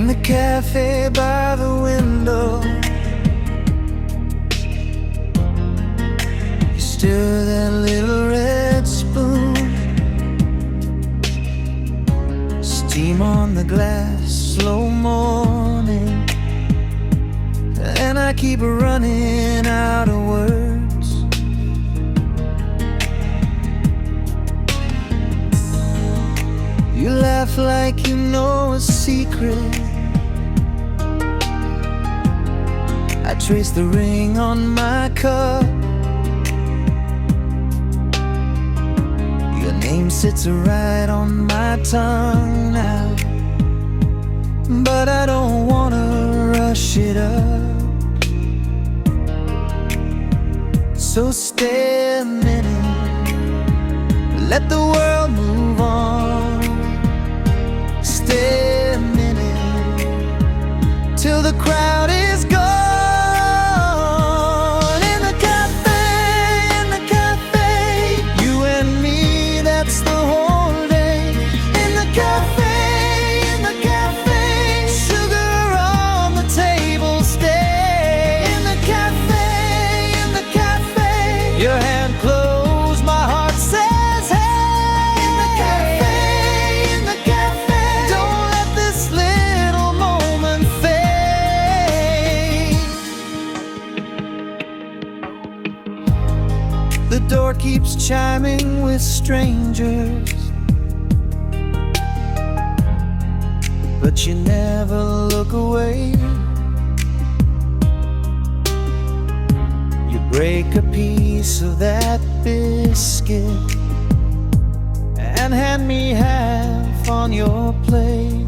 In the cafe by the window, you stir that little red spoon, steam on the glass, slow morning, and I keep running out of words. You laugh like you know a secret. I trace the ring on my cup. Your name sits right on my tongue now, but I don't wanna rush it up. So stay a minute, let the world move on. Stay a minute till the crowd is gone. In the cafe, you and me, that's the whole day. In the cafe, sugar on the table, stay. In the cafe, your hand closed, my heart says hey. In the cafe, don't let this little moment fade. The door keeps chiming with strangers, but you never look away. You break a piece of that biscuit and hand me half on your plate.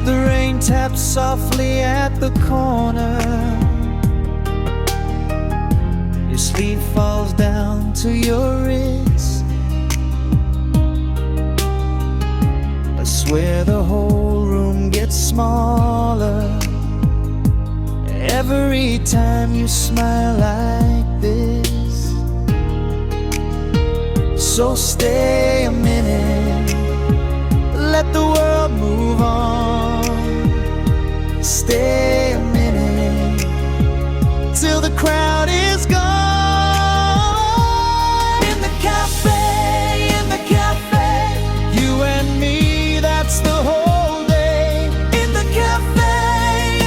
The rain taps softly at the corner. Your sleeve falls down to your wrist. I swear the whole room gets smaller every time you smile like this. So stay a minute, let the world move on. Stay a minute till the crowd is gone. In the cafe, you and me, that's the whole day. In the cafe,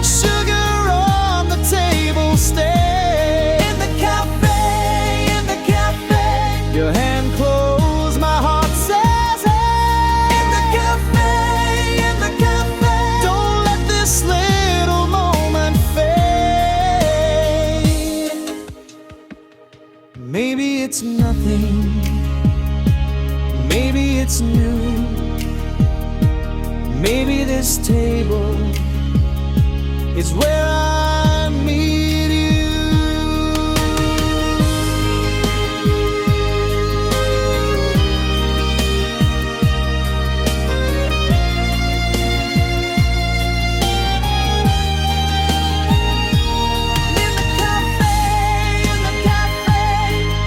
sugar on the table, stay. In the cafe, your hand closed, my heart says hey. In the cafe, don't let this little moment fade. Maybe it's nothing, maybe it's new. Maybe this table is where I meet you. In the cafe,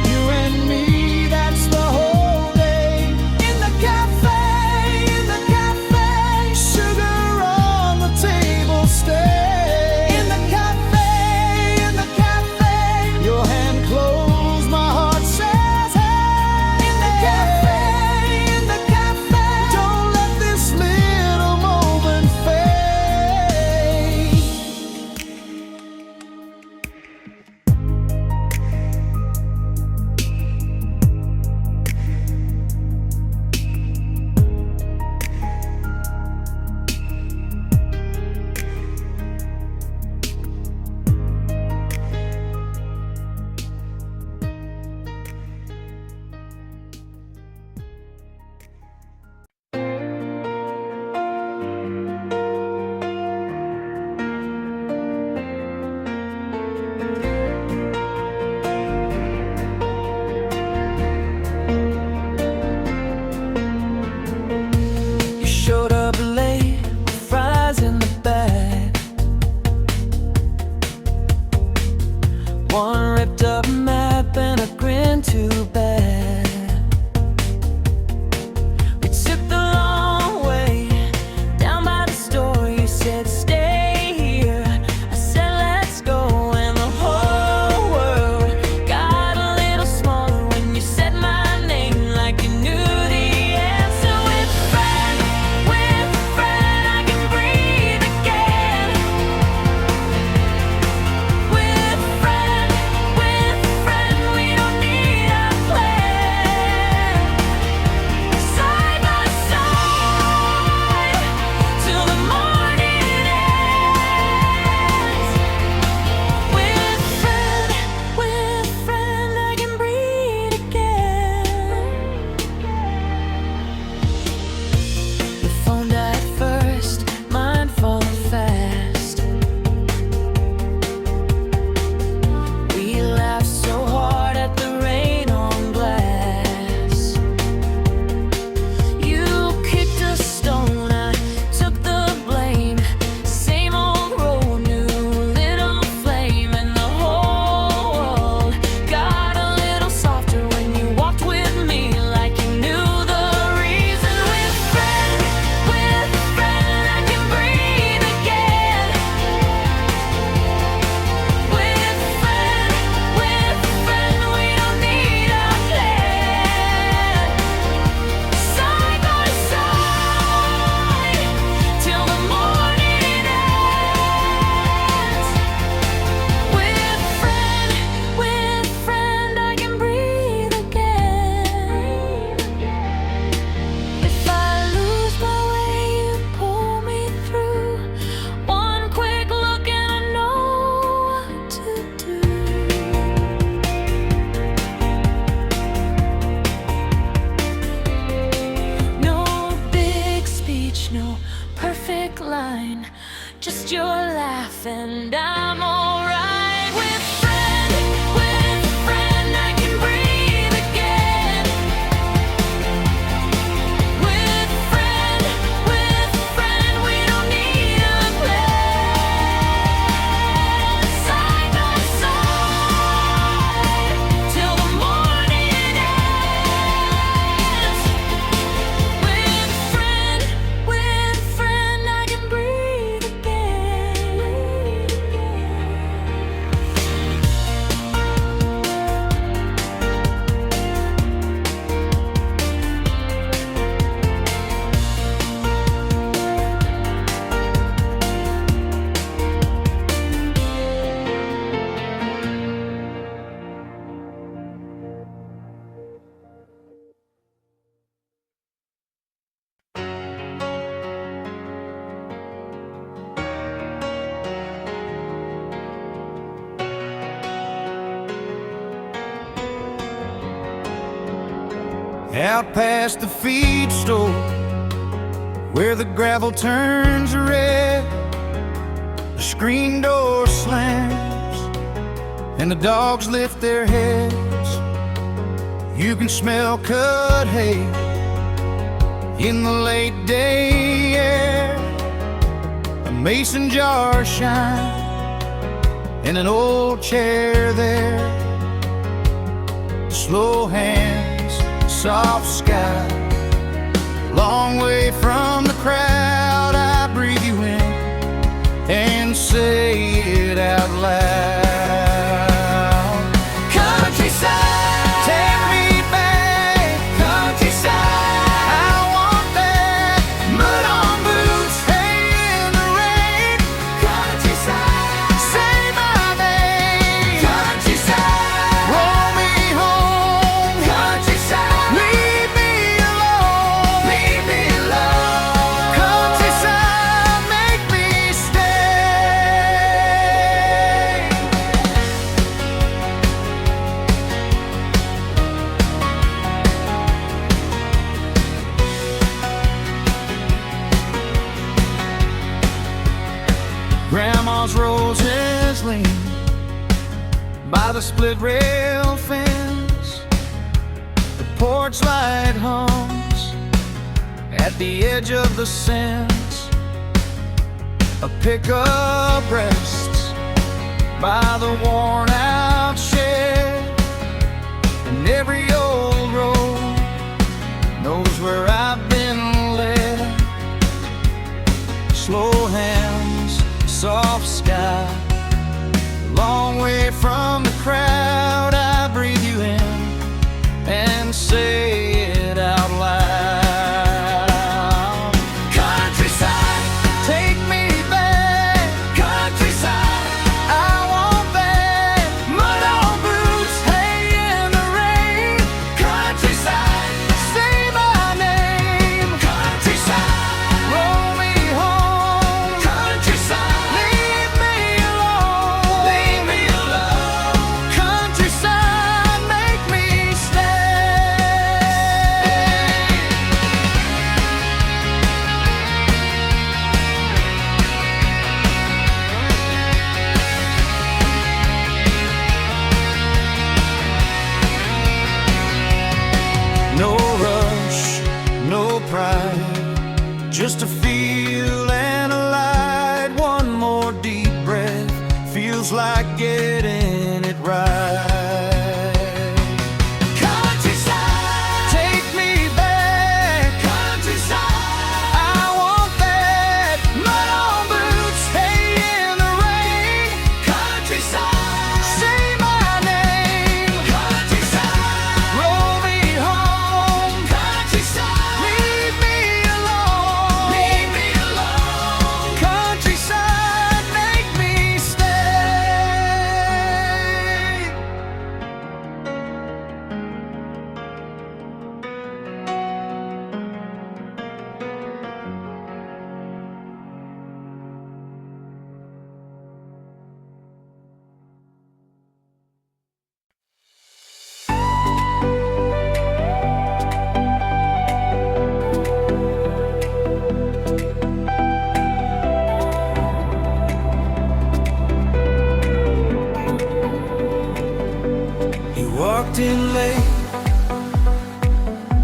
you and me, that's the whole day. In the cafe, sugar on the table, stay. In the just your laugh, and I'm alright. With friend, I can breathe again. With friend, we don't need a plan. Side by side till the morning ends. With friend, I can breathe again. Out past the feed store, where the gravel turns red, the screen door slams and the dogs lift their heads. You can smell cut hay in the late day air, a mason jar shine and an old chair there. Slow hands, soft sky, long way from the crowd. I breathe you in and say it out loud. Countryside, take me back. Countryside, I want that mud on boots, hay in the rain. Countryside, say my name. Countryside, roll me home. Countryside, leave me alone. Leave me alone. Countryside, make me stay. Grandma's roses lean by the split rail fence. The porch light hums at the edge of the sense. A pickup rests by the worn out shed, and every old road knows where I've been led. Slow hands, soft sky, long way from the crowd. I breathe you in and say it out loud. Countryside, take me back. Countryside, I want that mud on boots, hay in the rain. Countryside, say my name. Countryside, roll me home. Countryside, leave me alone. Leave me alone. Countryside, make me stay. No rush, no pride, just a feel and a light. One more deep breath feels like getting it right. Countryside, take me back. Countryside, I want that mud on boots, hay in the rain. Countryside, say my name. Countryside, roll me home. Countryside, leave me alone. Leave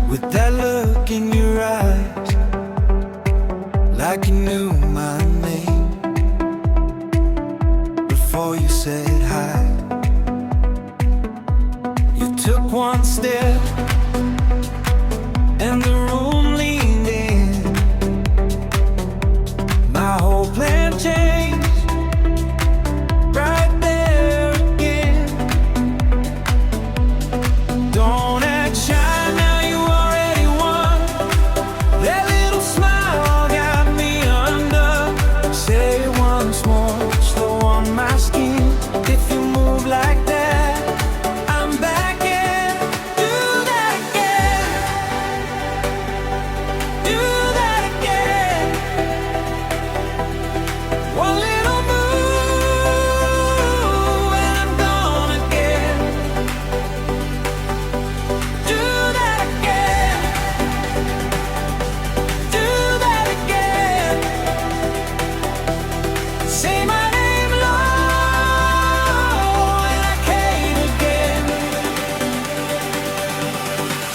with that look in your eyes, like you knew my name before you said hi. You took one step and the room leaned in. My whole plan changed right there again. Don't act shy, now you already won. That little smile got me under. Say it once more, slow on my skin. If you move like that, I'm back in. Do that again. Do that again. One little move and I'm gone again. Do that again. Do that again. Say my name low and I came again.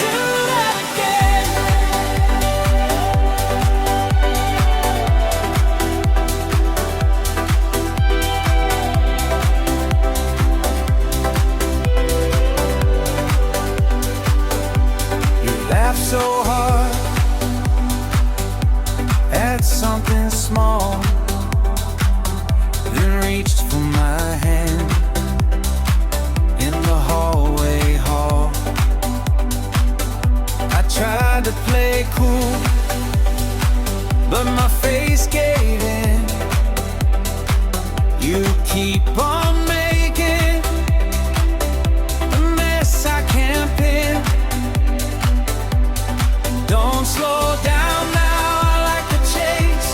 Do that again. You laugh so hard at something small, then reached for my hand in the hallway hall. I tried to play cool, but my face gave in. You keep on making a mess I can't pin. Don't slow down now, I like the chase.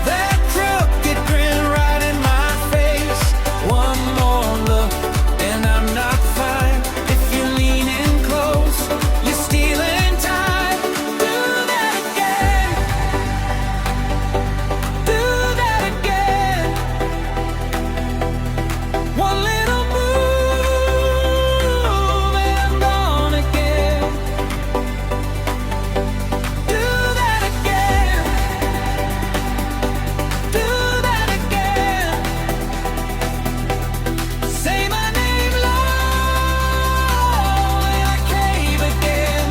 That crooked grin right in my face. One more look and I'm not fine. If you're leaning close, you're stealing time. Do that again. Do that again. One little move and I'm gone again. Do that again. Do that again. Say my name loud and I came again.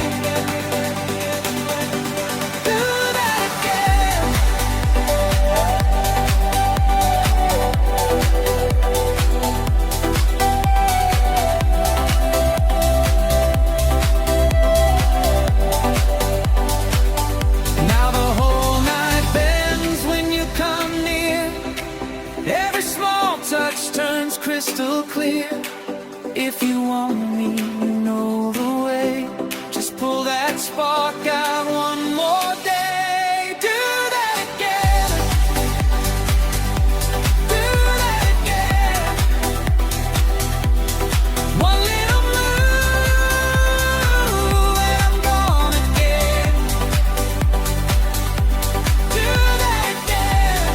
Do that again. Now the whole night bends when you come near. Every small touch turns crystal clear. If you want me, you know the way. Just pull that spark out one more day. Do that again. Do that again. One little move and I'm gone again. Do that again.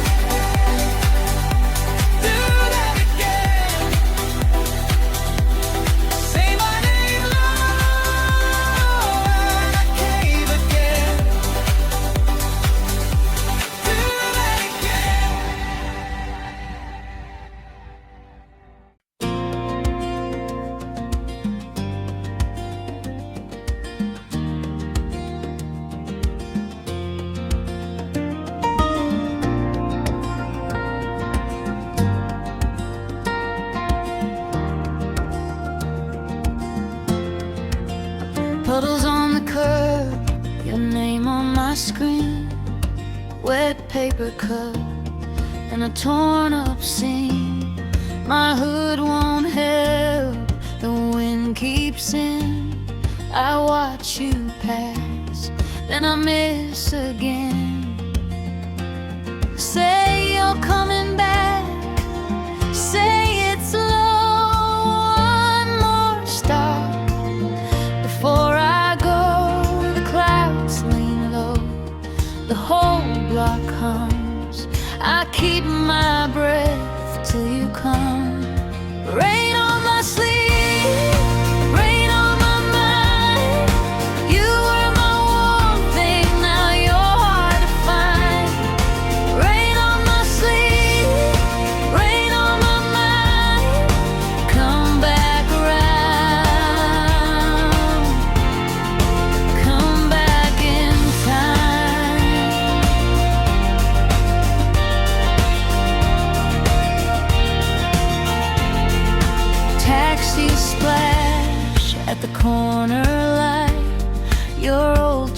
Do that again. Say my name loud and I came again. Do that again. Puddles on the curb, your name on my screen. Wet paper cup and a torn up seam. My hood won't help, the wind keeps in. I watch you pass, then I miss again. Say you're coming back, say it's low. One more stop before I go. The clouds lean low, the whole block hums. I keep my breath till you come. Rain on my sleeve, rain on my mind. You were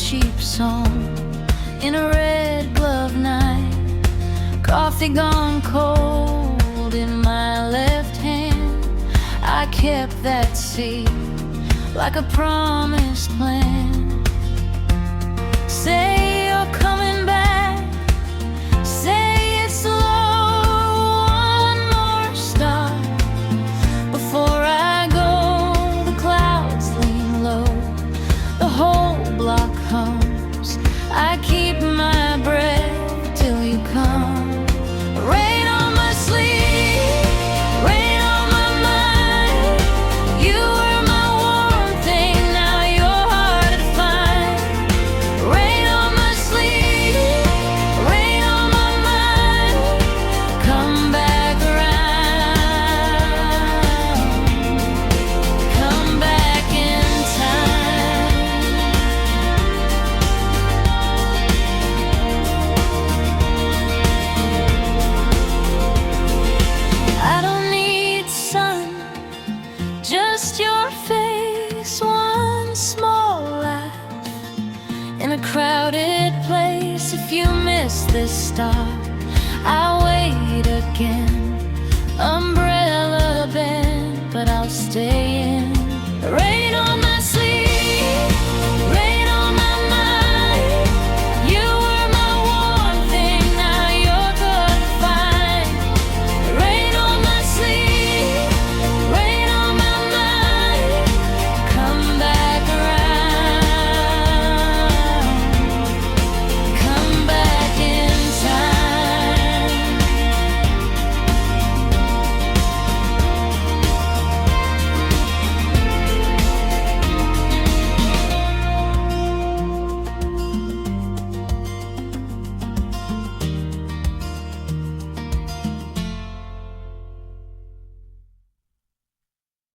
cheap song in a red glove night. Coffee gone cold in my left hand. I kept that seat like a promised plan. Say you're coming back, say it's slow, one more stop before I go. The clouds lean low, the whole block hums. I keep my breath till you come. Rain on my sleeve, rain on my mind. You were my warm thing, now you're hard to find. Rain on my sleeve, rain on my mind. Come back around, come back in time. I don't need sun, just your face. One small laugh in a crowded place. If you miss this stop, I'll wait again. Umbrella